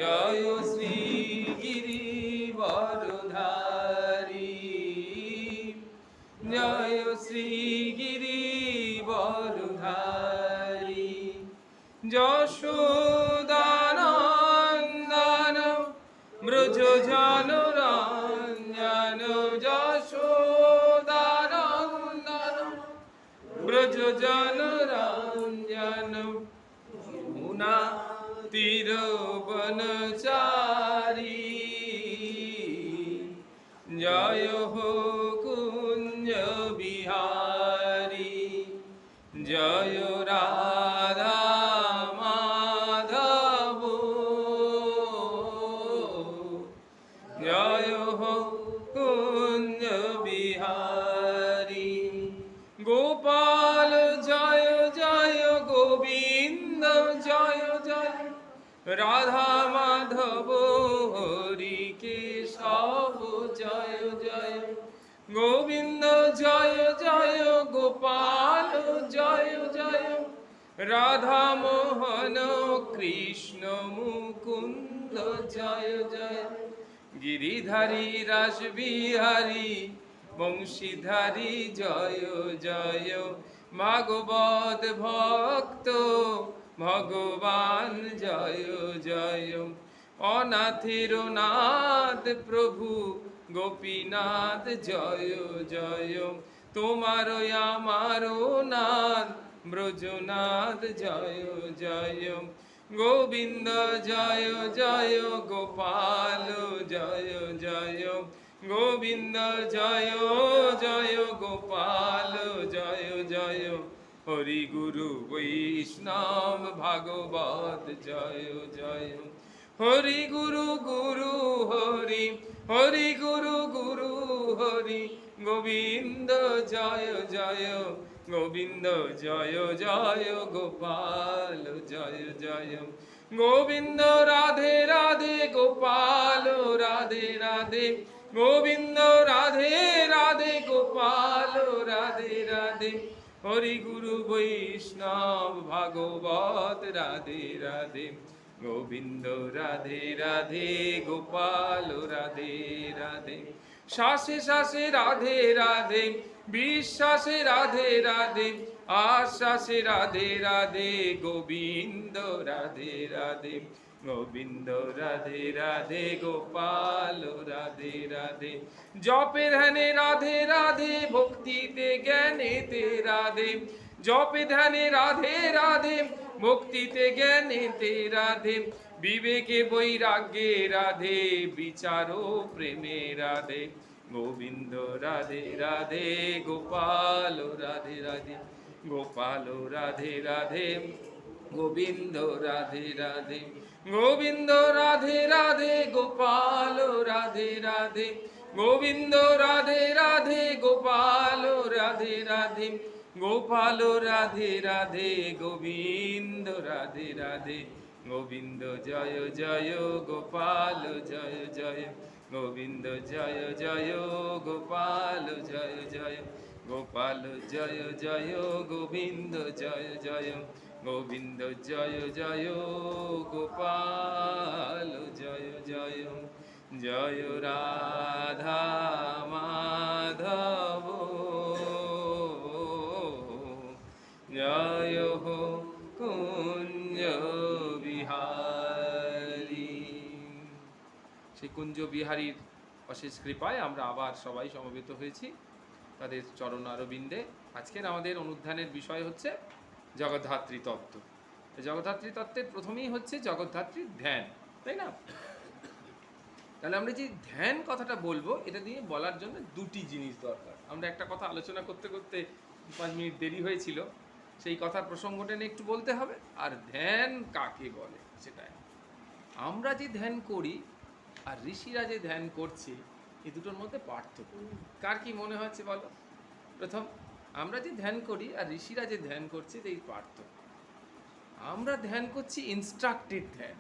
জয় শ্রী গিরিবরধারী, জয় শ্রী গিরিবরধারী। যশোদানন্দন ব্রজ জনরঞ্জন, যশোদানন্দন ব্রজ জনরঞ্জন। যমুনা তীর বনচারী, জয় হো কুঞ্জ বিহারী, জয় রাধা মাধব, জয় হো কুঞ্জ বিহারী। গোপাল জয় জয়, গোবিন্দ জয় জয়, রাধা মাধব হরি কেশব জয় জয়। গোবিন্দ জয় জয়, গোপাল জয় জয়, রাধা মোহন কৃষ্ণ মুকুন্দ জয় জয়। গিরিধারী রাসবিহারী বংশীধারী জয় জয়। ভাগবত ভক্ত ভগবান জয় জয়। অনাথের নাথ প্রভু গোপীনাথ জয় জয়। তোমার আমার নাথ ব্রজনাথ জয় জয়। গোবিন্দ জয় জয়, গোপাল জয় জয়। গোবিন্দ জয় জয়, গোপাল জয় জয়। হরি গুরু বৈষ্ণব ভাগবত জয় জয়। হরি গুরু গুরু হরি, হরি গুরু গুরু হরি। গোবিন্দ জয় জয়, গোবিন্দ জয় জয়, গোপাল জয় জয়। গোবিন্দ রাধে রাধে, গোপাল রাধে রাধে। গোবিন্দ রাধে রাধে, গোপাল রাধে রাধে। হরি গুরু বৈষ্ণব ভাগবত রাধে রাধে। গোবিন্দ রাধে রাধে, গোপাল রাধে রাধে। শ্বাসে শ্বাসে রাধে রাধে, বিশ্বাসে রাধে রাধে, আশ্বাসে রাধে রাধে। গোবিন্দ রাধে রাধে, গোবিন্দ রাধে রাধে, গোপাল রাধে রাধে। জপে ধ্যানে রাধে রাধে, ভক্তিতে জ্ঞানেতে রাধে। জপে ধ্যানে রাধে রাধে, ভক্তিতে জ্ঞানেতে রাধে। বিবেকে বৈরাগ্যে রাধে, বিচারো প্রেমে রাধে। গোবিন্দ রাধে রাধে, গোপাল রাধে রাধে। গোপাল রাধে রাধে, গোবিন্দ রাধে রাধে। গোবিন্দ রাধে রাধে, গোপাল রাধে রাধে। গোবিন্দ রাধে রাধে, গোপাল রাধে রাধে। গোপাল রাধে রাধে, গোবিন্দ রাধে রাধে। গোবিন্দ জয় জয়, গোপাল জয় জয়। গোবিন্দ জয় জয়, গোপাল জয় জয়। গোপাল জয় জয়, গোবিন্দ জয় জয়। গোবিন্দ জয় জয়, গোপাল জয় জয়। জয় রাধা মাধব, জয় হো কুঞ্জ বিহারী। সেই কুঞ্জ বিহারীর অশেষ কৃপায় আমরা আবার সবাই সমবেত হয়েছি তাদের চরণ অরবিন্দে। আজকের আমাদের অনুধ্যানের বিষয় হচ্ছে জগদ্ধাত্রী তত্ত্ব। জগদ্ধাত্রী তত্ত্বের প্রথমেই হচ্ছে জগদ্ধাত্রীর ধ্যান, তাই না? তাহলে আমরা যে ধ্যান কথাটা বলবো, এটা দিয়ে বলার জন্য দুটি জিনিস দরকার। আমরা একটা কথা আলোচনা করতে করতে 5 মিনিট দেরি হয়েছিল, সেই কথার প্রসঙ্গ টেনে একটু বলতে হবে। আর ধ্যান কাকে বলে সেটাই। আমরা যে ধ্যান করি আর ঋষিরা যে ধ্যান করছে, এই দুটোর মধ্যে পার্থক্য। কার কি মনে হচ্ছে বলো? প্রথম, আমরা যে ধ্যান করি আর ঋষিরা যে ধ্যান করছে, এই পার্থক্য। আমরা ধ্যান করছি ইনস্ট্রাক্টেড ধ্যান,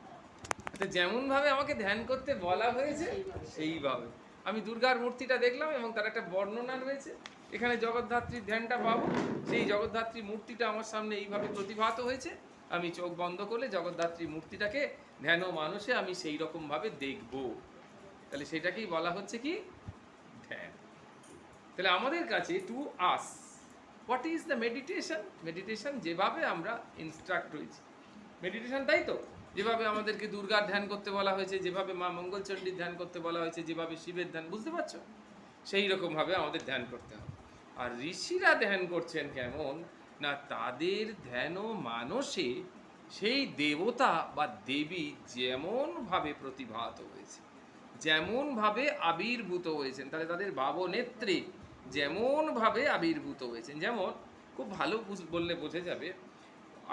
যেমনভাবে আমাকে ধ্যান করতে বলা হয়েছে সেইভাবে। আমি দুর্গার মূর্তিটা দেখলাম এবং তার একটা বর্ণনা রয়েছে, এখানে জগদ্ধাত্রীর ধ্যানটা পাবো। সেই জগদ্ধাত্রী মূর্তিটা আমার সামনে এইভাবে প্রতিভাত হয়েছে, আমি চোখ বন্ধ করলে জগদ্ধাত্রী মূর্তিটাকে ধ্যান মানসে আমি সেই রকমভাবে দেখব। তাহলে সেটাকেই বলা হচ্ছে কি ধ্যান। তাহলে আমাদের কাছে to us what is the meditation, meditation যেভাবে আমরা ইনস্ট্রাক্ট হয়েছি মেডিটেশন, তাই তো যেভাবে আমাদেরকে দুর্গার ধ্যান করতে বলা হয়েছে, যেভাবে মা মঙ্গলচণ্ডীর ধ্যান করতে বলা হয়েছে, যেভাবে শিবের ধ্যান, বুঝতে পারছো, সেই রকমভাবে আমাদের ধ্যান করতে হবে। আর ঋষিরা ধ্যান করছেন কেমন না, তাদের ধ্যান ও মানসে সেই দেবতা বা দেবী যেমনভাবে প্রতিভাত হয়েছে, যেমনভাবে আবির্ভূত হয়েছেন, তাহলে তাদের ভাবনেত্রে যেমনভাবে আবির্ভূত হয়েছেন। যেমন খুব ভালো বললে বোঝা যাবে,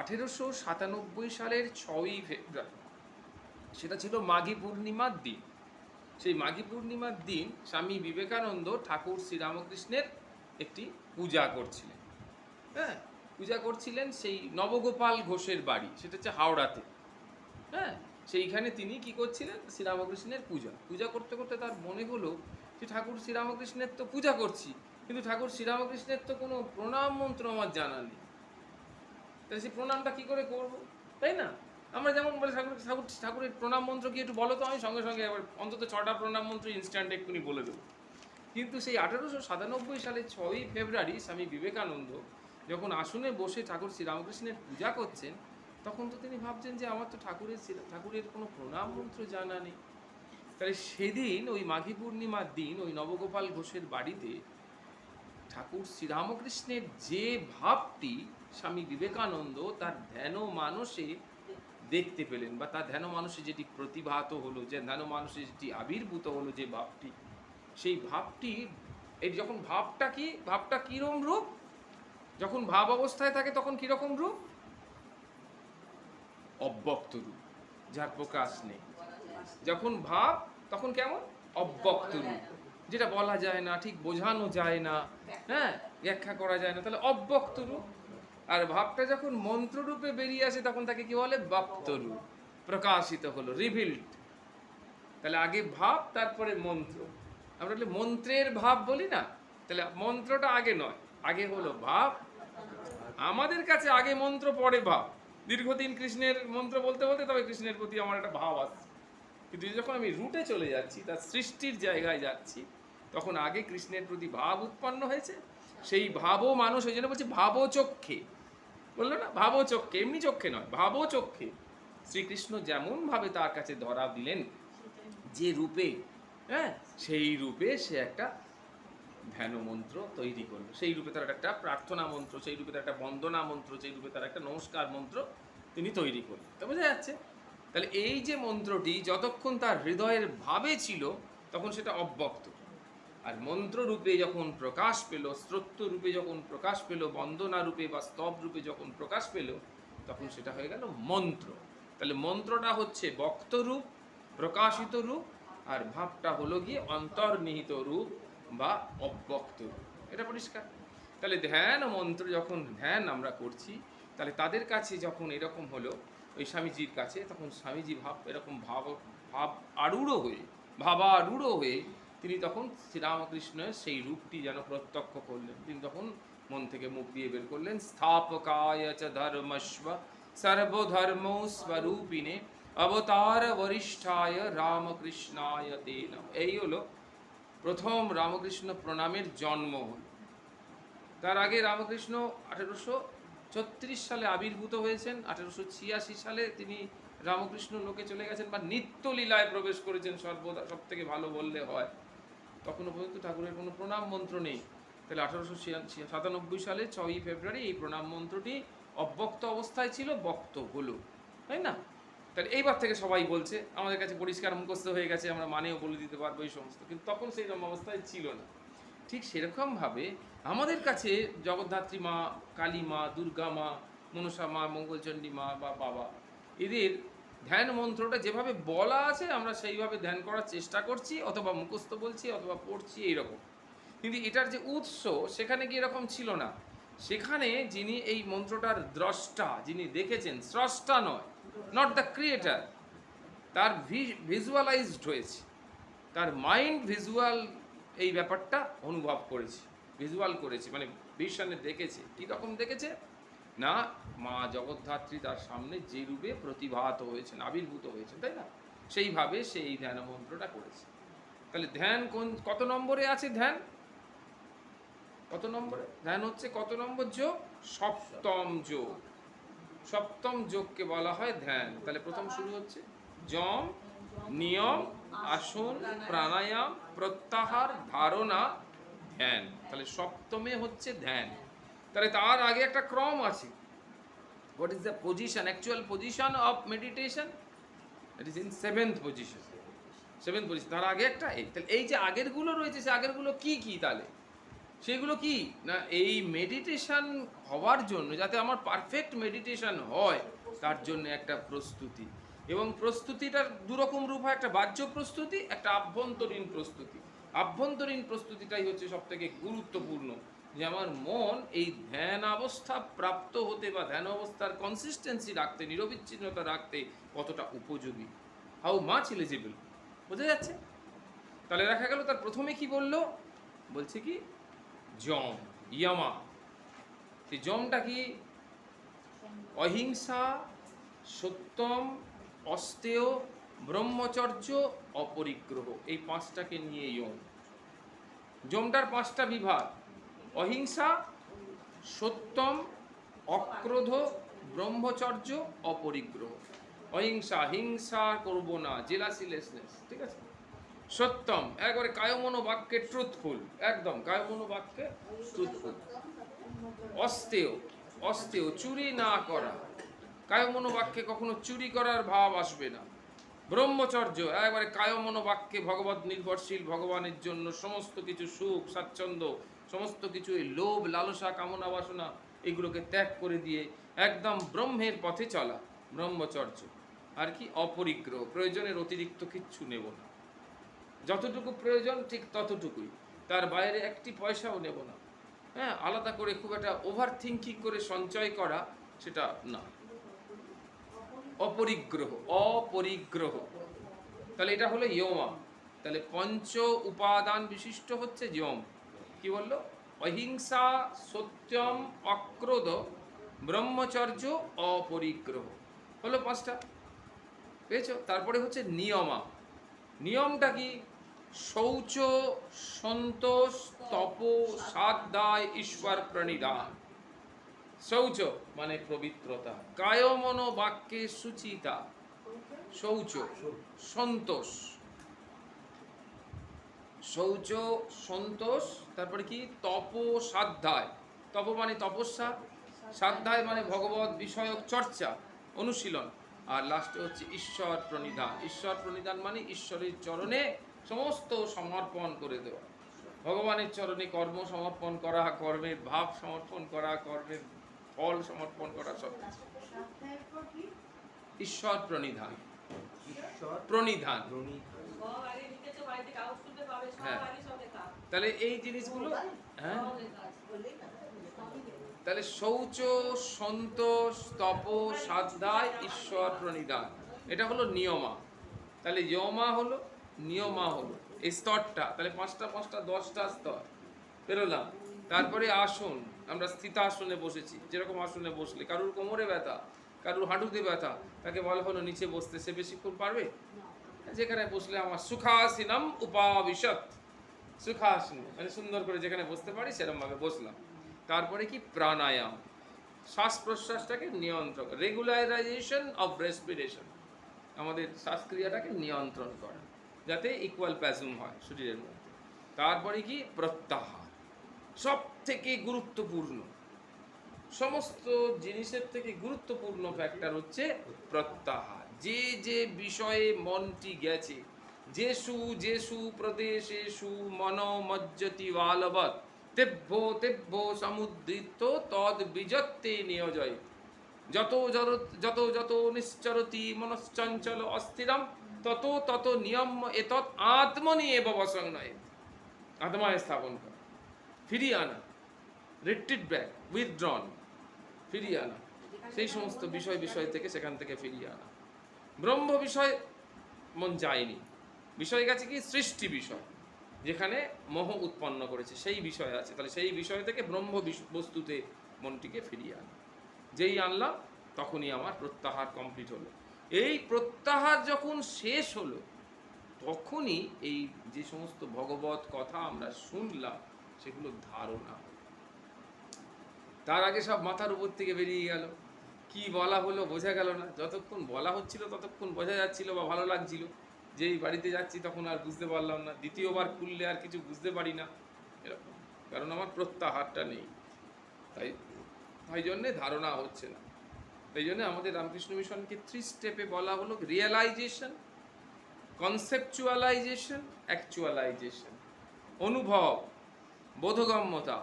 1897 সালের 6ই ফেব্রুয়ারি, সেটা ছিল মাঘী পূর্ণিমার দিন। সেই মাঘী পূর্ণিমার দিন স্বামী বিবেকানন্দ ঠাকুর শ্রীরামকৃষ্ণের একটি পূজা করছিলেন। হ্যাঁ, পূজা করছিলেন সেই নবগোপাল ঘোষের বাড়ি, সেটা হচ্ছে হাওড়াতে। হ্যাঁ, সেইখানে তিনি কি করছিলেন, শ্রীরামকৃষ্ণের পূজা করতে করতে তার মনে হলো যে ঠাকুর শ্রীরামকৃষ্ণের তো পূজা করছি, কিন্তু ঠাকুর শ্রীরামকৃষ্ণের তো কোনো প্রণাম মন্ত্র আমার জানা নেই, তাহলে সেই প্রণামটা কি করে করব, তাই না? আমরা যেমন বলে ঠাকুরের প্রণাম মন্ত্র কি একটু বলো তো, আমি সঙ্গে সঙ্গে আবার অন্তত 6টা প্রণাম মন্ত্র ইনস্ট্যান্ট এক্ষুনি বলে দেবো। কিন্তু সেই 1897 সালের 6ই ফেব্রুয়ারি স্বামী বিবেকানন্দ যখন আসনে বসে ঠাকুর শ্রীরামকৃষ্ণের পূজা করছেন, তখন তো তিনি ভাবছেন যে আমার তো ঠাকুরের কোনো প্রণাম মন্ত্র জানা নেই। তাহলে সেদিন ওই মাঘী পূর্ণিমার দিন ওই নবগোপাল ঘোষের বাড়িতে ঠাকুর শ্রীরামকৃষ্ণের যে ভাবটি স্বামী বিবেকানন্দ তার ধ্যান মানসে দেখতে পেলেন, বা তার ধ্যান মানসে যেটি প্রতিভাত হলো, যে ধ্যান মানসে যেটি আবির্ভূত হলো যে ভাবটি, সেই ভাবটি, এই যখন ভাবটা কিরকম রূপ, যখন ভাব অবস্থায় থাকে তখন কিরকম রূপ, অব্যক্ত রূপ, যার প্রকাশ নেই। যখন ভাব তখন কেমন, অব্যক্ত রূপ, যেটা বলা যায় না, ঠিক বোঝানো যায় না, হ্যাঁ, ব্যাখ্যা করা যায় না, তাহলে অব্যক্ত রূপ। আর ভাবটা যখন মন্ত্র রূপে বেরিয়ে আসে তখন তাকে কি বলে, ব্যক্ত রূপ, প্রকাশিত হলো, রিভিলড। তাহলে আগে ভাব, তারপরে মন্ত্র। আমরা মন্ত্রের ভাব বলি না, তাহলে মন্ত্রটা আগে নয়, আগে হলো ভাব। আমাদের কাছে আগে মন্ত্র, পরে ভাব। দীর্ঘদিন কৃষ্ণের মন্ত্র বলতে বলতে তবে কৃষ্ণের প্রতি আমার একটা ভাব আসছে, কিন্তু যখন আমি রুটে চলে যাচ্ছি, তার সৃষ্টির জায়গায় যাচ্ছি, তখন আগে কৃষ্ণের প্রতি ভাব উৎপন্ন হয়েছে। সেই ভাবও মানুষ, ওই জন্য বলছে ভাবচক্ষে, বললো না, ভাবচক্ষে, এমনি চক্ষে নয়, ভাবচক্ষে শ্রীকৃষ্ণ যেমনভাবে তার কাছে ধরা দিলেন যে রূপে, হ্যাঁ, সেই রূপে সে একটা ধ্যান মন্ত্র তৈরি করলো, সেই রূপে তার একটা প্রার্থনা মন্ত্র, সেই রূপে তার একটা বন্দনা মন্ত্র, সেই রূপে তার একটা নমস্কার মন্ত্র তিনি তৈরি করলেন। তা বোঝা যাচ্ছে? তাহলে এই যে মন্ত্রটি যতক্ষণ তার হৃদয়ের ভাবে ছিল তখন সেটা অব্যক্ত, আর মন্ত্র রূপে যখন প্রকাশ পেল, স্তোত্র রূপে যখন প্রকাশ পেল, বন্দনা রূপে বা স্তব রূপে যখন প্রকাশ পেল, তখন সেটা হয়ে গেল মন্ত্র। তাহলে মন্ত্রটা হচ্ছে বক্ত রূপ, প্রকাশিত রূপ, আর ভাবটা হলো গিয়ে অন্তর্নিহিত রূপ বা অব্যক্ত রূপ। এটা পরিষ্কার? তাহলে ধ্যান ও মন্ত্র, যখন ধ্যান আমরা করছি, তাহলে তাদের কাছে যখন এরকম হলো ওই স্বামীজির কাছে, তখন স্বামীজি এরকম ভাবারূঢ় হয়ে তিনি তখন শ্রীরামকৃষ্ণের সেই রূপটি যেন প্রত্যক্ষ করলেন। তিনি তখন মন থেকে মুখ দিয়ে বের করলেন, স্থাপকায় চ ধর্মস্ব সর্বধর্ম স্বরূপিণে অবতার বরিষ্ঠায় রামকৃষ্ণায় তে নমঃ। এই হলো প্রথম রামকৃষ্ণ প্রণামের জন্ম হল। তার আগে রামকৃষ্ণ 1836 সালে আবির্ভূত হয়েছেন, 1886 সালে তিনি রামকৃষ্ণ লোকে চলে গেছেন বা নিত্যলীলায় প্রবেশ করেছেন, সব থেকে ভালো বললে হয়। তখনও পর্যন্ত ঠাকুরের কোনো প্রণাম মন্ত্র নেই। তাহলে 1897 সালে 6ই ফেব্রুয়ারি এই প্রণাম মন্ত্রটি অব্যক্ত অবস্থায় ছিল, বক্ত হলো, তাই না? তাহলে এইবার থেকে সবাই বলছে, আমাদের কাছে পরিষ্কার মুখস্থ হয়ে গেছে, আমরা মানেও বলে দিতে পারবো এই সমস্ত, কিন্তু তখন সেই রকম অবস্থায় ছিল না। ঠিক সেরকমভাবে আমাদের কাছে জগদ্ধাত্রী মা, কালী মা, দুর্গা মা, মনসা মা, মঙ্গলচণ্ডী মা বা বাবা, এদের ধ্যান মন্ত্রটা যেভাবে বলা আছে আমরা সেইভাবে ধ্যান করার চেষ্টা করছি, অথবা মুখস্থ বলছি, অথবা পড়ছি, এইরকম। কিন্তু এটার যে উৎস, সেখানে কি এরকম ছিল না। সেখানে যিনি এই মন্ত্রটার দ্রষ্টা, যিনি দেখেছেন, স্রষ্টা নয়, নট দ্য ক্রিয়েটার, তার ভিজুয়ালাইজড হয়েছে, তার মাইন্ড ভিজুয়াল এই ব্যাপারটা অনুভব করেছে, ভিজুয়াল করেছে, মানে ভিশনে দেখেছে। কী রকম দেখেছে না, মা জগদ্ধাত্রী তার সামনে যে রূপে প্রতিভাত হয়েছেন, আবির্ভূত হয়েছেন, তাই না? সেইভাবে সে এই ধ্যান মন্ত্রটা করেছে। তাহলে ধ্যান কত নম্বরে আছে? ধ্যান কত নম্বরে? ধ্যান হচ্ছে কত নম্বর যোগ? সপ্তম যোগ। সপ্তম যোগকে বলা হয় ধ্যান। তাহলে প্রথম শুরু হচ্ছে যম, নিয়ম, আসন, প্রাণায়াম, প্রত্যাহার, ধারণা, ধ্যান। তাহলে সপ্তমে হচ্ছে ধ্যান। তাহলে তার আগে একটা ক্রম আছে। What is the position, actual position of meditation? It is in seventh position. Seventh position. তার আগে একটা এই। তাহলে এই যে আগেরগুলো রয়েছে, সে আগেরগুলো কি কি? তাহলে সেগুলো কি না, এই মেডিটেশন হওয়ার জন্য, যাতে আমার পারফেক্ট মেডিটেশন হয়, তার জন্য একটা প্রস্তুতি। এবং প্রস্তুতিটার দুরকম রূপ হয়, একটা বাহ্য প্রস্তুতি, একটা আভ্যন্তরীণ প্রস্তুতি। আভ্যন্তরীণ প্রস্তুতিটাই হচ্ছে সব থেকে গুরুত্বপূর্ণ, যে আমার মন এই ধ্যান অবস্থা প্রাপ্ত হতে বা ধ্যান অবস্থার কনসিস্টেন্সি রাখতে, নিরবিচ্ছিন্নতা রাখতে কতটা উপযোগী, হাউ মাচ এলিজিবল। বোঝা যাচ্ছে? তাহলে দেখা গেল তার প্রথমে কি বললো, বলছে কি যম, ইয়ামা। সেই যমটা কি? অহিংসা, সত্যম, অস্তেয়, ব্রহ্মচর্য, অপরিগ্রহ। এই পাঁচটাকে নিয়ে যম। যমটার পাঁচটা বিভাগ: অহিংসা, সত্যম, অক্রোধ, ব্রহ্মচর্য, অপরিগ্রহ। অহিংসা, হিংসা করবো না, জেলাসিলেসনেস, ঠিক আছে। সত্যম, একবারে কায়মনোবাক্যে ট্রুথফুল, একদম কায়মনোবাক্যে ট্রুথফুল। অস্তেয়, অস্তেয়, চুরি না করা, কায়মনোবাক্যে কখনো চুরি করার ভাব আসবে না। ব্রহ্মচর্য, একবারে কায়মনোবাক্যে ভগবত নির্ভরশীল, ভগবানের জন্য সমস্ত কিছু সুখ স্বাচ্ছন্দ্য, সমস্ত কিছু এই লোভ লালসা কামনা বাসনা এগুলোকে ত্যাগ করে দিয়ে একদম ব্রহ্মের পথে চলা, ব্রহ্মচর্য। আর কি? অপরিগ্রহ, প্রয়োজনের অতিরিক্ত কিচ্ছু নেব না, যতটুকু প্রয়োজন ঠিক ততটুকুই, তার বাইরে একটি পয়সাও নেব না। হ্যাঁ, আলাদা করে খুব একটা ওভার থিঙ্কিং করে সঞ্চয় করা, সেটা না। অপরিগ্রহ, অপরিগ্রহ। তাহলে এটা হলো ইয়মা। তাহলে পঞ্চ উপাদান বিশিষ্ট হচ্ছে যম। কি বললো? অহিংসা, সত্যম, অক্রোধ, ব্রহ্মচর্য, অপরিগ্রহ। হলো পাঁচটা, পেয়েছ? তারপরে হচ্ছে নিয়মা। নিয়মটা কি? শৌচ, সন্তোষ, তপ, স্বাধ্যায়, ঈশ্বর প্রণিধান। শৌচ মানে পবিত্রতা, কায় মনো বাক্যে সুচিতা। শৌচ, সন্তোষ, শৌচ, সন্তোষ। তারপরে কি? তপ, স্বাধ্যায়। তপ মানে তপস্যা, স্বাধ্যায় মানে ভগবত বিষয়ক চর্চা, অনুশীলন। আর লাস্টে হচ্ছে ঈশ্বর প্রণিধান। ঈশ্বর প্রণিধান মানে ঈশ্বরের চরণে সমস্ত সমর্পণ করে দেওয়া, ভগবানের চরণে কর্ম সমর্পণ করা, কর্মের ভাব সমর্পণ করা, কর্মের ফল সমর্পণ করা, সব ঈশ্বর প্রণিধান। প্রণিধান, হ্যাঁ। তাহলে এই জিনিসগুলো, হ্যাঁ, তাহলে শৌচ, সন্তোষ, তপ, স্বাধ্যায়, ঈশ্বর প্রণিধান, এটা হলো নিয়মা। তাহলে যমা হলো, নিয়মা হলো এই স্তরটা। তাহলে পাঁচটা পাঁচটা 10টা স্তর পেরোলাম। তারপরে আসন, আমরা স্থিতাসনে বসেছি। যেরকম আসনে বসলে কারুর কোমরে ব্যথা, কারুর হাঁটুতে ব্যথা, তাকে বলা হলো নিচে বসতে, সে বেশিক্ষণ পারবে? যেখানে বসলে আমার সুখাসিনম উপাবিশত, সুখাসন মানে সুন্দর করে যেখানে বসতে পারি সেরকমভাবে বসলাম। তারপরে কি? প্রাণায়াম, শ্বাস প্রশ্বাসটাকে নিয়ন্ত্রণ, রেগুলারাইজেশন অফ রেসপিরেশন, আমাদের শ্বাসক্রিয়াটাকে নিয়ন্ত্রণ করা, যাতে ইকুয়াল প্যাজুম হয় শরীরের মধ্যে। তারপরে কি? প্রত্যাহার, সব থেকে গুরুত্বপূর্ণ, সমস্ত জিনিসের থেকে গুরুত্বপূর্ণ ফ্যাক্টর হচ্ছে প্রত্যাহার। যে যে বিষয়ে মনটি গেছে, যেসু যেসু প্রদেশেষু মনোমজ্জতি বালবৎ তেভ্য তেভ্য সমুদ্রিত তদ বিজত্তে নিয়োজয়। যত যত যত নিশ্চরতি মনশ্চঞ্চল অস্থিরম তত তত নিয়ম এতৎ আত্মনি এব বসংনয়। আত্মায় স্থাপন করা, ফিরিয়ে আনা, রিট্রিট ব্যাক, উইথড্রন, ফিরিয়ে আনা, সেই সমস্ত বিষয় থেকে সেখান থেকে ফিরিয়ে আনা। ব্রহ্ম বিষয় মন যায়নি, বিষয় গেছে কি? সৃষ্টি বিষয়, যেখানে মোহ উৎপন্ন করেছে সেই বিষয় আছে। তাহলে সেই বিষয় থেকে ব্রহ্ম বস্তুতে মনটিকে ফিরিয়ে আনা। যেই আনলাম তখনই আমার প্রত্যাহার কমপ্লিট হলো। এই প্রত্যাহার যখন শেষ হলো তখনই এই যে সমস্ত ভগবত কথা আমরা শুনলাম সেগুলো ধারণা হলো। তার আগে সব মাথার উপর থেকে বেরিয়ে গেল, কি বলা হলো বোঝা গেল না, যতক্ষণ বলা হচ্ছিল ততক্ষণ বোঝা যাচ্ছিল বা ভালো লাগছিল, যেই বাড়িতে যাচ্ছি তখন আর বুঝতে পারলাম না, দ্বিতীয়বার খুললে আর কিছু বুঝতে পারি না, এরকম, কারণ আমার প্রত্যাহারটা নেই। তাই জন্যে ধারণা হচ্ছে না। তাই জন্য আমাদের রামকৃষ্ণ মিশনকে 3 স্টেপে বলা হলো: রিয়েলাইজেশন, কনসেপচুয়ালাইজেশন, অ্যাকচুয়ালাইজেশন। অনুভব, বোধগম্যতা,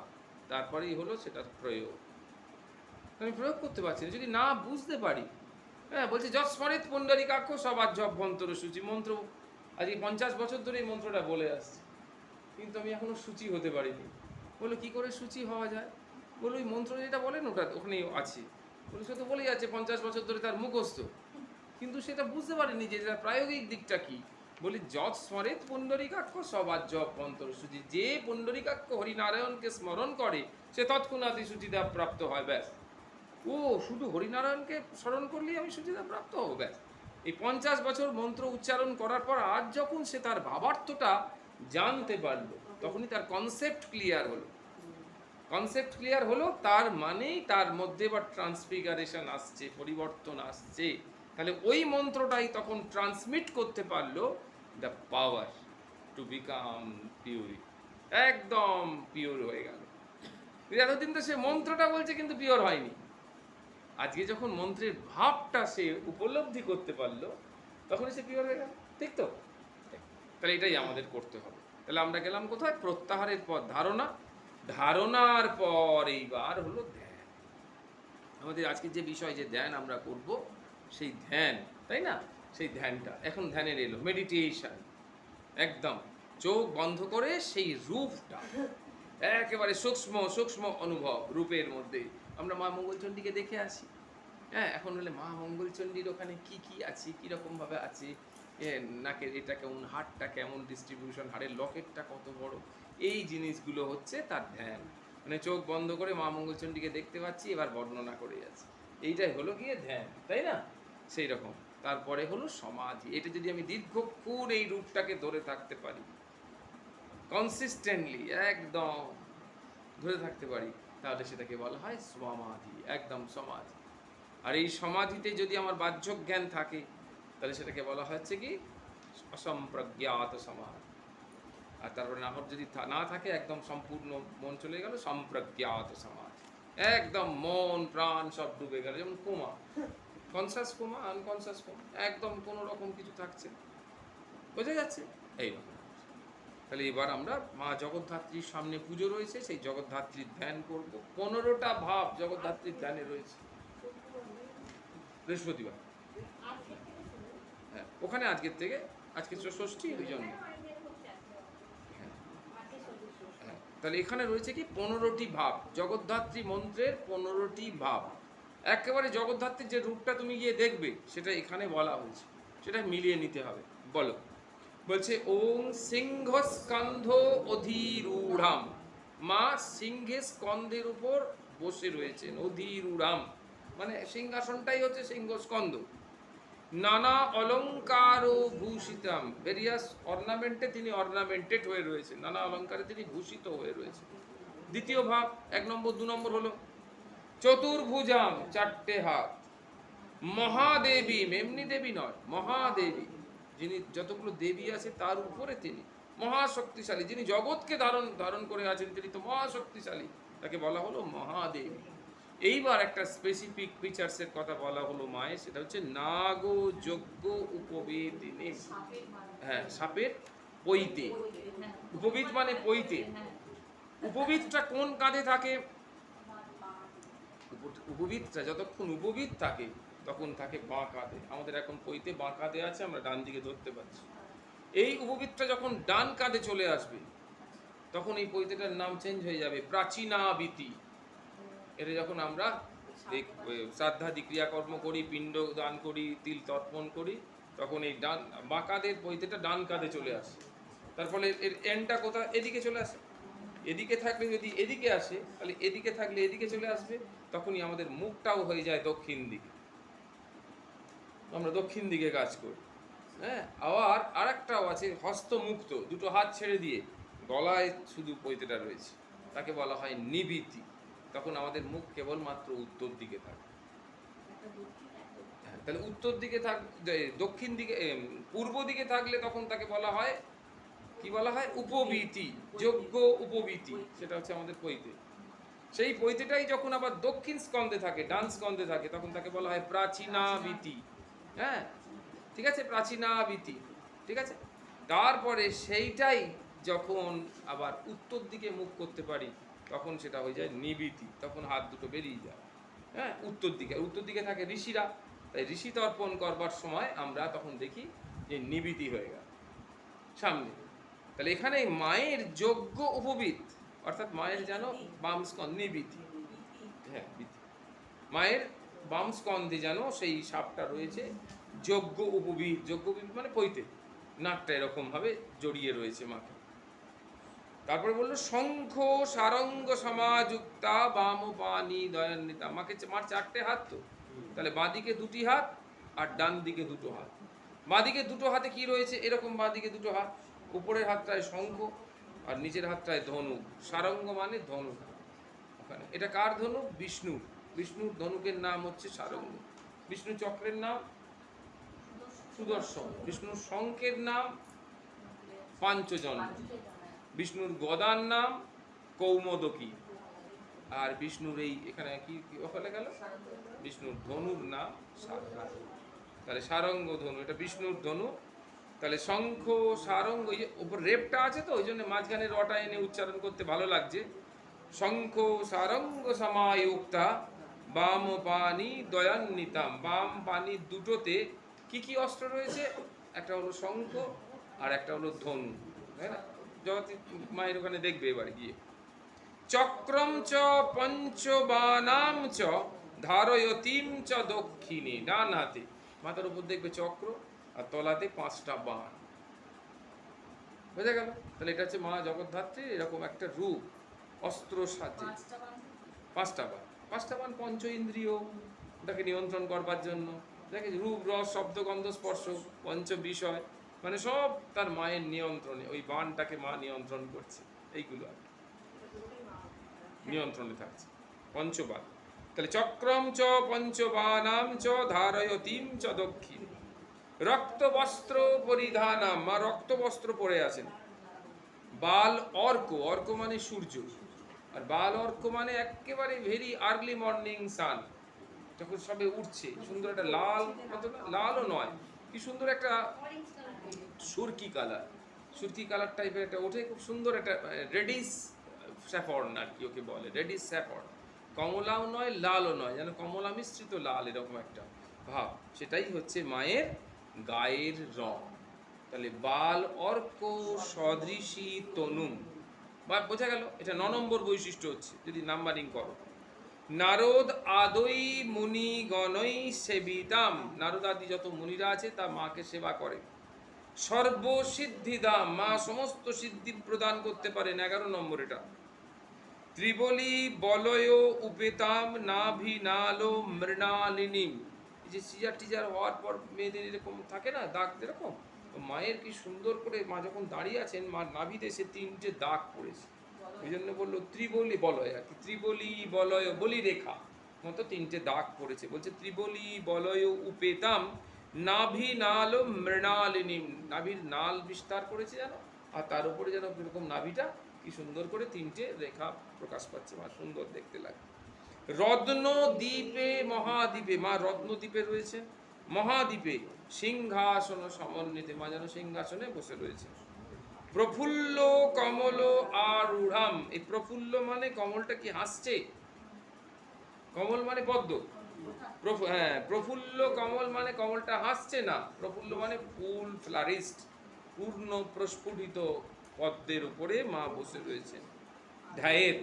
তারপরেই হলো সেটার প্রয়োগ। আমি প্রয়োগ করতে পারছি না যদি না বুঝতে পারি। হ্যাঁ, বলছি যৎস্মরেত পুণ্ডরীকাক্ষ সবাজ্যভ্যন্তর সূচি মন্ত্র, আজকে 50 বছর ধরে এই মন্ত্রটা বলে আসছে, কিন্তু আমি এখনো সূচি হতে পারিনি। বলো কি করে সূচি হওয়া যায়? বলো ওই মন্ত্র যেটা বলেন ওটা ওখানেই আছে। বলে সে তো বলেই আছে 50 বছর ধরে তার মুখস্থ, কিন্তু সেটা বুঝতে পারিনি যে এটা প্রায়োগিক দিকটা কি। বলি যৎস্মরেত পুণ্ডরীকাক্ষ সবাজ্যভ্যন্তর সূচি, যে পুণ্ডরীকাক্ষ হরিনারায়ণকে স্মরণ করে সে তৎক্ষণাৎ সূচিতা প্রাপ্ত হয়। ব্যাস, ও শুধু হরিনারায়ণকে স্মরণ করলেই আমি সুচিতা প্রাপ্ত হবো, ব্যাস। এই 50 বছর মন্ত্র উচ্চারণ করার পর আজ যখন সে তার ভাবার্থটা জানতে পারলো তখনই তার কনসেপ্ট ক্লিয়ার হলো। কনসেপ্ট ক্লিয়ার হলো তার মানেই তার মধ্যে বা ট্রান্সফিগারেশন আসছে, পরিবর্তন আসছে। তাহলে ওই মন্ত্রটাই তখন ট্রান্সমিট করতে পারলো the power to become pure, একদম পিওর হয়ে গেল। এতদিন তো সে মন্ত্রটা বলছে কিন্তু পিওর হয়নি। আজকে যখন মন্ত্রের ভাবটা সে উপলব্ধি করতে পারলো তখনই সে পিওর হয়ে গেল। ঠিক তো? তাহলে এটাই আমাদের করতে হবে। তাহলে আমরা গেলাম কোথায়? প্রত্যাহারের পর ধারণা, ধারণার পর এইবার হলো ধ্যান। আমাদের আজকে যে বিষয়, যে ধ্যান আমরা করব, সেই ধ্যান, তাই না? সেই ধ্যানটা এখন ধ্যানের এলো মেডিটেশন। একদম চোখ বন্ধ করে সেই রূপটা একেবারে সূক্ষ্ম সূক্ষ্ম অনুভব, রূপের মধ্যে আমরা মা মঙ্গলচণ্ডীকে দেখে আসি। হ্যাঁ, এখন হলে মা মঙ্গলচণ্ডীর ওখানে কি কি আছে, কীরকমভাবে আছে, নাকের এটা কেমন, হাড়টা কেমন ডিস্ট্রিবিউশন, হাড়ের লকেটটা কত বড়, এই জিনিসগুলো হচ্ছে তার ধ্যান। মানে চোখ বন্ধ করে মা মঙ্গলচণ্ডীকে দেখতে পাচ্ছি, এবার বর্ণনা করে যাচ্ছে, এইটাই হলো গিয়ে ধ্যান, তাই না? সেই রকম তারপরে হলো সমাধি। এটা যদি আমি দীর্ঘক্ষণ এই রূপটাকে ধরে থাকতে পারি, কনসিস্টেন্টলি একদম ধরে থাকতে পারি, তাহলে সেটাকে বলা হয় সমাধি, একদম সমাধি। আর এই সমাধিতে যদি আমার বাহ্য জ্ঞান থাকে তাহলে সেটাকে বলা হচ্ছে কি অসম্প্রজ্ঞাত সমাধি। আর তারপরে নাহর যদি না থাকে, একদম সম্পূর্ণ মন চলে গেল, সম্প্রজ্ঞাত সমাধি, একদম মন প্রাণ সব ডুবে গেল, যেমন coma, conscious coma, unconscious coma, একদম কোনো রকম কিছু থাকছে, বোঝা যাচ্ছে? এইরকম। তাহলে এবার আমরা মা জগদ্ধাত্রীর সামনে পুজো রয়েছে, সেই জগদ্ধাত্রীর ধ্যান করব। 15টা ভাব জগদ্ধাত্রীর ধ্যানে রয়েছে। বৃহস্পতিবার, হ্যাঁ, ওখানে আজকের থেকে, আজকে ষষ্ঠী, ওই জন্য। হ্যাঁ, তাহলে এখানে রয়েছে কি 15টি ভাব, জগদ্ধাত্রী মন্ত্রের 15টি ভাব। একেবারে জগদ্ধাত্রীর যে রূপটা তুমি গিয়ে দেখবে সেটা এখানে বলা হয়েছে, সেটা মিলিয়ে নিতে হবে। বলো, বলছে ওং সিংহ স্কন্ধ অধীরূঢ়াম, মা সিংহে স্কন্ধের উপর বসে রয়েছেন, অধীরূঢ়াম মানে সিংহাসনটাই হচ্ছে সিংহ স্কন্ধ। নানা অলঙ্কার ও ভূষিতাম, ভেরিয়াস অর্নামেন্টে তিনি অর্নামেন্টেড হয়ে রয়েছেন, নানা অলঙ্কারে তিনি ভূষিত হয়ে রয়েছেন। দ্বিতীয় ভাব, 1 নম্বর 2 নম্বর হলো চতুর্ভুজাম, 4টে হাত। মহাদেবী, এমনি দেবী নয়, মহাদেবী, যিনি যতগুলো দেবী আছে তার উপরে তিনি মহাশক্তিশালী, যিনি জগৎকে ধারণ করে আছেন, তিনি তো মহাশক্তিশালী, তাকে বলা হলো মহাদেবী। এইবার একটা স্পেসিফিক ফিচার্সের কথা বলা হলো মায়ের, সেটা হচ্ছে নাগো যজ্ঞ উপবেদিনী। হ্যাঁ, সাপের পৈতে, উপবিত মানে পৈতে। উপবিতটা কোন কাঁধে থাকে? উপবিতটা যতক্ষণ উপবিত থাকে তখন থাকে বাঁ কাঁধে। আমাদের এখন পৈতে বাঁ কাঁধে আছে, আমরা ডান দিকে ধরতে পারছি। এই উপবিতটা যখন ডান কাঁধে চলে আসবে তখন এই পৈতেটার নাম চেঞ্জ হয়ে যাবে প্রাচীনাবিতি। এটা যখন আমরা শ্রাদ্ধাদি ক্রিয়াকর্ম করি, পিণ্ড দান করি, তিল তর্পণ করি, তখন এই ডান বাঁ কাঁধের পৈতেটা ডান কাঁধে চলে আসে। তার ফলে এর এন্ডটা কোথায়? এদিকে চলে আসে। এদিকে থাকলে যদি এদিকে আসে, তাহলে এদিকে থাকলে এদিকে চলে আসবে, তখনই আমাদের মুখটাও হয়ে যায় দক্ষিণ দিকে, আমরা দক্ষিণ দিকে কাজ করি। হ্যাঁ, আবার আরেকটাও আছে হস্তমুক্ত, দুটো হাত ছেড়ে দিয়ে গলায় শুধু পৈতেটা রয়েছে, তাকে বলা হয় নিবিতি। তখন আমাদের মুখ কেবলমাত্র উত্তর দিকে থাকে। হ্যাঁ, তাহলে উত্তর দিকে দক্ষিণ দিকে পূর্ব দিকে থাকলে তখন তাকে বলা হয়, কি বলা হয়, উপবীতি, যোগ্য উপবীতি, সেটা হচ্ছে আমাদের পৈতে। সেই পৈতেটাই যখন আবার দক্ষিণ স্কন্ধে থাকে, ডান স্কন্ধে থাকে, তখন তাকে বলা হয় প্রাচীনাবীতি। হ্যাঁ, ঠিক আছে, প্রাচীনাবীতি, ঠিক আছে। তারপরে সেইটাই যখন আবার উত্তর দিকে মুখ করতে পারি, তখন সেটা হয়ে যায় নিবীতি, তখন হাত দুটো বেরিয়ে যায়। হ্যাঁ, উত্তর দিকে, উত্তর দিকে থাকে ঋষিরা, তাই ঋষি তর্পণ করবার সময় আমরা তখন দেখি যে নিবীতি হয়ে গেল সামনে। তাহলে এখানে মায়ের যোগ্য উপবীত, অর্থাৎ মায়ের যেন বাম স্কন্ধ নিবীতি, হ্যাঁ মায়ের বাম স্কন্ধে যেন সেই সাপটা রয়েছে, যোগ্য উপবীত। যোগ্য উপবীত মানে পৈতে, নাকটা এরকম ভাবে জড়িয়ে রয়েছে মাকে। তারপরে বললো শঙ্খ সারঙ্গ সমাযুক্তা বাম পানি দয়ান্বিতা। মার চারটে হাত তো, তাহলে বাঁদিকে দুটি হাত আর ডান দিকে দুটো হাত। বাঁদিকে দুটো হাতে কি রয়েছে, এরকম বাঁদিকে দুটো হাত, উপরের হাতটায় শঙ্খ আর নিচের হাতটায় ধনুক। সারঙ্গ মানে ধনুক, ওখানে এটা কার ধনুক, বিষ্ণু। বিষ্ণুর ধনুকের নাম হচ্ছে সারঙ্গ। বিষ্ণু চক্রের নাম সুদর্শন। বিষ্ণুর শঙ্খের নাম পাঞ্চজন্য। বিষ্ণুর গদার নাম কৌমোদকী। আর বিষ্ণুর এই এখানে কি হলে গেল, বিষ্ণুর ধনুর নাম সারঙ্গ। তাহলে সারঙ্গ ধনু, এটা বিষ্ণুর ধনু। তাহলে শঙ্খ সারঙ্গ, এই যে উপর রেপটা আছে তো, ওই জন্য মাঝখানে রটা এনে উচ্চারণ করতে ভালো লাগছে। শঙ্খ সারঙ্গ সমায়ুক্তা বাম পানি দয়ান্বিতাম। বাম পানি দুটোতে কি কি অস্ত্র রয়েছে, একটা হলো শঙ্খ আর একটা হলো ধনু, তাই না? জগতী মায়ের ওখানে দেখবে এবার গিয়ে। চক্রম চ পঞ্চবানাম চ ধারয়তীম চ দক্ষিণে। ডান হাতে মাথার উপর দেখবে চক্র, আর তলাতে 5টা বাণ। বোঝা গেল? তাহলে এটা হচ্ছে মা জগদ্ধাত্রীর এরকম একটা রূপ, অস্ত্র সাজে। 5টা বাণ, 5টা বাণ পঞ্চ ইন্দ্রিয় ওটাকে নিয়ন্ত্রণ করবার জন্য। দেখে রূপ রস শব্দ গন্ধ স্পর্শ পঞ্চ বিষয়, মানে সব তার মায়ের নিয়ন্ত্রণে, ওই বাণটাকে মা নিয়ন্ত্রণ করছে, এইগুলো আর নিয়ন্ত্রণে থাকছে পঞ্চবাণ। তাহলে চক্রম চ পঞ্চবানাম চ ধারয়তীম চ দক্ষিণ। রক্ত বস্ত্র পরিধানাম, মা রক্ত বস্ত্র পরে আছেন। বাল অর্ক, অর্ক মানে সূর্য, আর বাল অর্ক মানে একেবারে ভেরি আর্লি মর্নিং সান, যখন সবে উঠছে, সুন্দর একটা লাল, লালও নয়, কি সুন্দর একটা সুরকি কালার, সুরকি কালার টাইপের একটা ওঠে, খুব সুন্দর একটা রেডিশ স্যাফরন আর কি ওকে বলে, রেডিশ স্যাফরন। কমলাও নয় লালও নয়, যেন কমলা মিশ্রিত লাল, এরকম একটা ভাব, সেটাই হচ্ছে মায়ের গায়ের রং। তাহলে বাল অর্ক সদৃশী তনুম, বা বোঝা গেল এটা 9 নম্বর বৈশিষ্ট্য হচ্ছে যদি নাম্বারিং করো। নারদ আদৈ মুনি গণৈ সেবিতাম, নারদ আদি যত মুনিরা আছে তা মাকে সেবা করে। সর্বসিদ্ধিদাম, মা সমস্ত সিদ্ধি প্রদান করতে পারেন, 11 নম্বর এটা। ত্রিবলী বলয় উপেতাম নাভি নালো মৃণালিনী, এই যে সিজার টিজার হওয়ার পর মেয়েদের এরকম থাকে না দাগ, এরকম মায়ের কি সুন্দর করে, মা যখন দাঁড়িয়ে আছেন মার নাভিতে সে 3টে দাগ পড়েছে, ওই জন্য বললো ত্রিবলী বলয় আর কি, ত্রিবলী বলয় বলি রেখা মতো 3টে দাগ পড়েছে। বলছে ত্রিবলী বলয় উপেতাম নাভি নাল মৃণালিনী, নাভির নাল বিস্তার করেছে যেন, আর তার উপরে যেন এরকম নাভিটা কি সুন্দর করে 3টে রেখা প্রকাশ পাচ্ছে, মা সুন্দর দেখতে লাগে। রত্নদ্বীপে মহাদ্বীপে, মা রত্নদ্বীপে রয়েছে, মহাদ্বীপে সিংহাসন সমন্বিতে, মা যেন সিংহাসনে বসে রয়েছে। প্রফুল্ল কমল আরূঢ়াম, এই প্রফুল্ল মানে কমলটা কি হাসছে, কমল মানে পদ্ম, হ্যাঁ প্রফুল্ল কমল মানে কমলটা হাসছে না, প্রফুল্ল মানে ফুল ফ্লারিস্ট, পূর্ণ প্রস্ফুটিত পদ্মের উপরে মা বসে রয়েছে। ধ্যায়েত,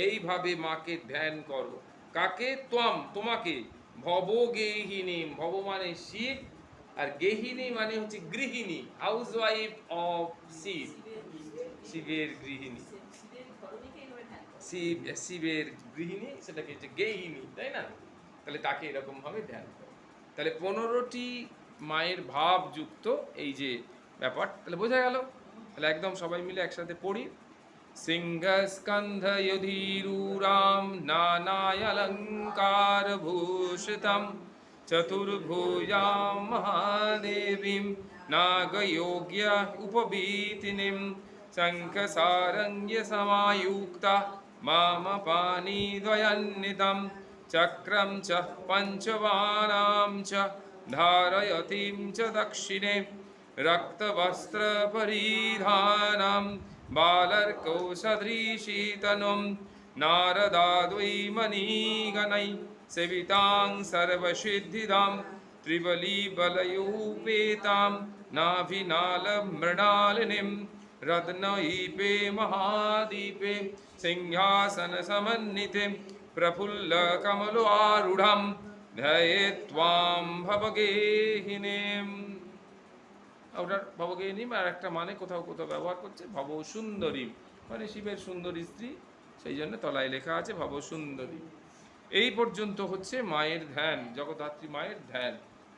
এইভাবে মাকে ধ্যান করো। কাকে? ত্বম, তোমাকে। ভব গেহিনী, ভব মানে শিব, আর গেহিনী মানে হচ্ছে গৃহিণী, হাউস ওয়াইফ অফ শিব, শিবের গৃহিণী। শিব শিবের গৃহিণী, সেটাকে হচ্ছে গেহিনী, তাই না? তাহলে তাকে এরকমভাবে ধ্যান করো। তাহলে 15টি মায়ের ভাব যুক্ত এই যে ব্যাপার, তাহলে বোঝা গেল। তাহলে একদম সবাই মিলে একসাথে পড়ি। सिंहस्कन्धयुधीरूरां नानायलङ्कारभूषितं चतुर्भुजां महादेवीं नागयोग्य उपवीतिनीं शङ्खसारङ्ग्यसमायुक्ता मामपाणिद्वयन्नितं चक्रं च पञ्चबाणां च धारयतीं च दक्षिणे रक्तवस्त्रपरिधानं बालर्कौसदृशीतनुं नारदाद्वैमणिगणैः सेवितां सर्वसिद्धिदां त्रिबलीबलयोपेतां नाभिनालमृणालिनीं रत्नईपे महादीपे सिंहासनसमन्विते प्रफुल्लकमलारूढं ध्यायेत्त्वां भवगेहिनीम्। ওটার ভবগেহিনীম আর একটা মানে কোথাও কোথাও ব্যবহার করছে ভব সুন্দরী, মানে শিবের সুন্দরী স্ত্রী, সেই জন্য তলায় লেখা আছে ভব সুন্দরী। এই পর্যন্ত হচ্ছে মায়ের ধ্যান, জগদ্ধাত্রী মায়ের ধ্যান,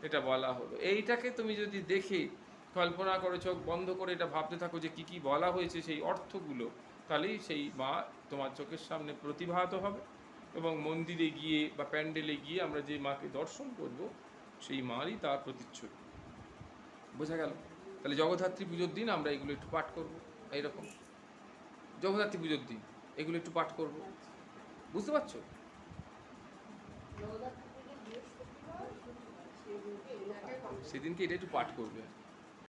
এটা বলা হলো। এইটাকে তুমি যদি দেখে কল্পনা করে চোখ বন্ধ করে এটা ভাবতে থাকো যে কি কি বলা হয়েছে সেই অর্থগুলো, তাহলেই সেই মা তোমার চোখের সামনে প্রতিভাত হবে এবং মন্দিরে গিয়ে বা প্যান্ডেলে গিয়ে আমরা যে মাকে দর্শন করব সেই মারই তার প্রতিচ্ছবি। বোঝা গেল? তাহলে জগদ্ধাত্রী পুজোর দিন আমরা এগুলো একটু পাঠ করব, এইরকম জগদ্ধাত্রী পুজোর দিন এগুলো একটু পাঠ করব, বুঝতে পারছো? সেদিনকে এটা একটু পাঠ করবে।